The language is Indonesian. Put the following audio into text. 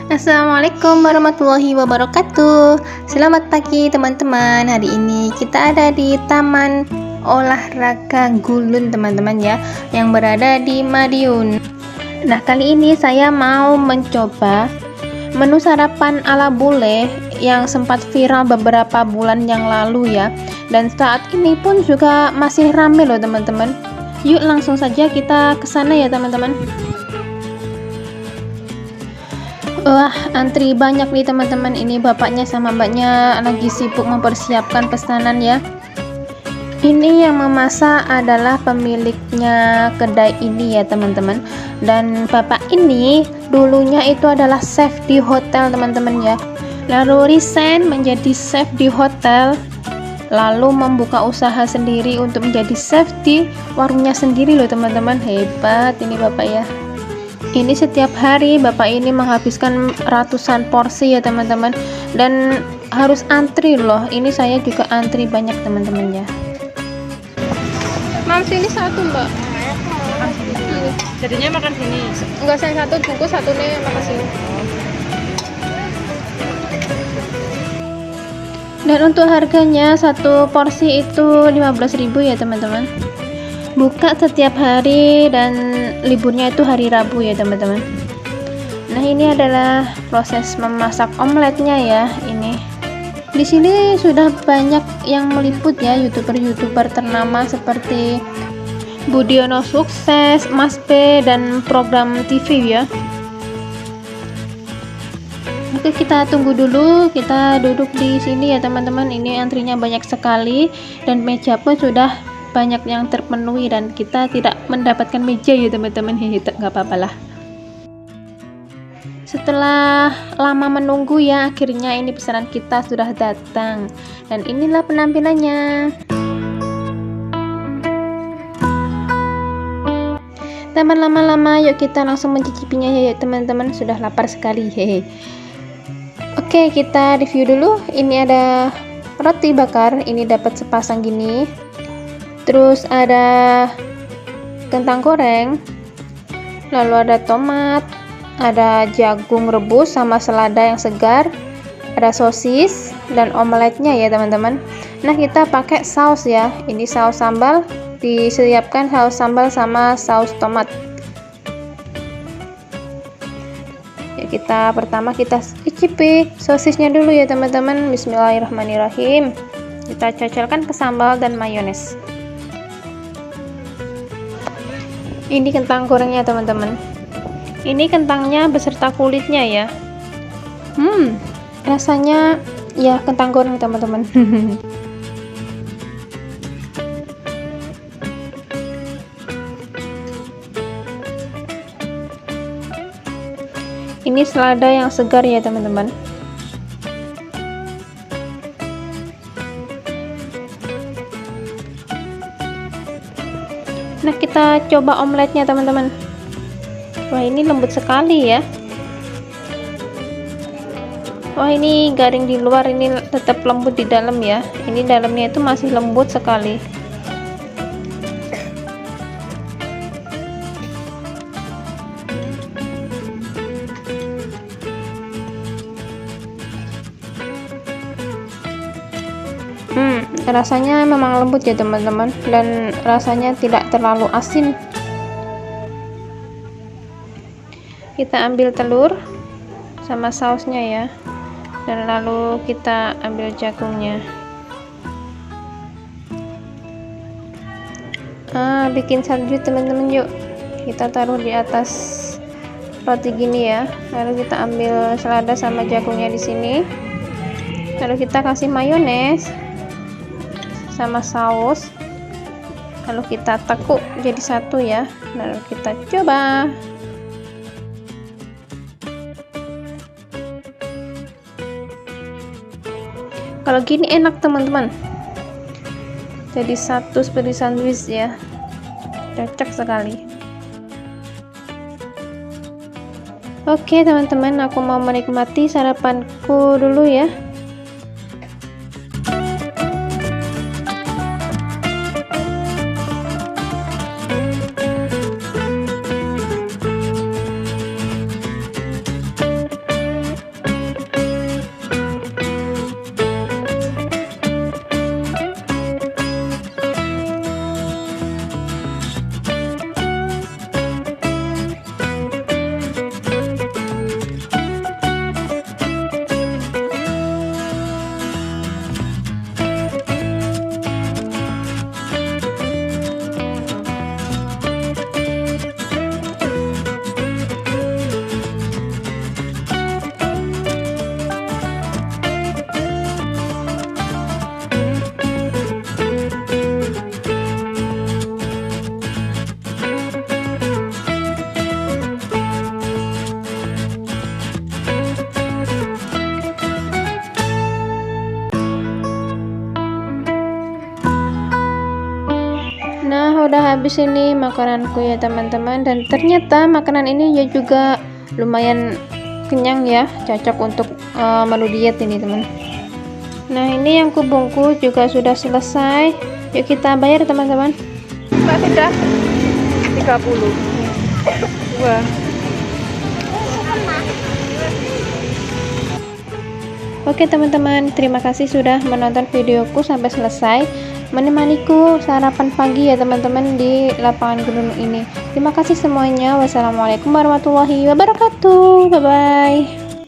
Assalamualaikum warahmatullahi wabarakatuh. Selamat pagi teman-teman. Hari ini kita ada di Taman Olahraga Gulun teman-teman ya, yang berada di Madiun. Nah, kali ini saya mau mencoba menu sarapan ala bule yang sempat viral beberapa bulan yang lalu ya. Dan saat ini pun juga masih rame loh teman-teman. Yuk langsung saja kita ke sana ya teman-teman. Wah, antri banyak nih teman-teman. Ini bapaknya sama mbaknya lagi sibuk mempersiapkan pesanan ya. Ini yang memasak adalah pemiliknya kedai ini ya teman-teman. Dan bapak ini dulunya itu adalah chef di hotel teman-teman ya. Lalu resign menjadi chef di hotel, lalu membuka usaha sendiri untuk menjadi chef di warungnya sendiri loh teman-teman. Hebat ini bapak ya. Ini setiap hari bapak ini menghabiskan ratusan porsi ya teman-teman, dan harus antri loh. Ini saya juga antri banyak teman-teman ya. Mams, ini satu mbak. Jadinya makan sini. Enggak, saya satu bungkus, satu nih makan sini. Dan untuk harganya satu porsi itu 15.000 ya teman-teman. Buka setiap hari dan liburnya itu hari Rabu ya teman-teman. Nah, ini adalah proses memasak omeletnya ya. Ini di sini sudah banyak yang meliput ya, youtuber ternama seperti Budiono Sukses, Mas P, dan program TV ya. Oke, kita tunggu dulu. Kita duduk di sini ya teman-teman. Ini antrinya banyak sekali dan meja pun sudah banyak yang terpenuhi, dan kita tidak mendapatkan meja ya teman-teman. Nggak apa-apa lah. Setelah lama menunggu ya, akhirnya ini pesanan kita sudah datang, dan inilah penampilannya. Teman lama-lama, yuk kita langsung mencicipinya ya teman-teman. Sudah lapar sekali. Hehe. Oke, kita review dulu. Ini ada roti bakar, ini dapat sepasang gini. Terus ada kentang goreng, lalu ada tomat, ada jagung rebus sama selada yang segar, ada sosis dan omeletnya ya teman-teman. Nah, kita pakai saus ya. Ini saus sambal, disiapkan saus sambal sama saus tomat. Ya, pertama kita icipi sosisnya dulu ya teman-teman. Bismillahirrahmanirrahim. Kita cocokkan ke sambal dan mayones. Ini kentang gorengnya teman-teman. Ini kentangnya beserta kulitnya ya. Rasanya ya kentang goreng teman-teman. Ini selada yang segar ya teman-teman. Nah, kita coba omeletnya teman-teman. Wah, ini lembut sekali ya. Wah, ini garing di luar, ini tetap lembut di dalam ya. Ini dalamnya itu masih lembut sekali. Rasanya memang lembut ya teman-teman, dan rasanya tidak terlalu asin. Kita ambil telur sama sausnya ya, dan lalu kita ambil jagungnya. Bikin sandwich teman-teman, yuk kita taruh di atas roti gini ya. Lalu kita ambil selada sama jagungnya di sini, lalu kita kasih mayones sama saus, lalu kita tekuk jadi satu ya. Lalu kita coba. Kalau gini enak teman-teman, jadi satu seperti sandwich ya, cocok sekali. Oke teman-teman, aku mau menikmati sarapanku dulu ya. udah habis ini makananku ya teman-teman, dan ternyata makanan ini ya juga lumayan kenyang ya, cocok untuk menu diet ini teman. Nah ini yang kubungkus juga sudah selesai, yuk kita bayar teman-teman. Mbak sudah 30. Wah. Oke teman-teman, terima kasih sudah menonton videoku sampai selesai, menemaniku sarapan pagi ya teman-teman di lapangan gunung ini. Terima kasih semuanya. Wassalamualaikum warahmatullahi wabarakatuh. Bye bye.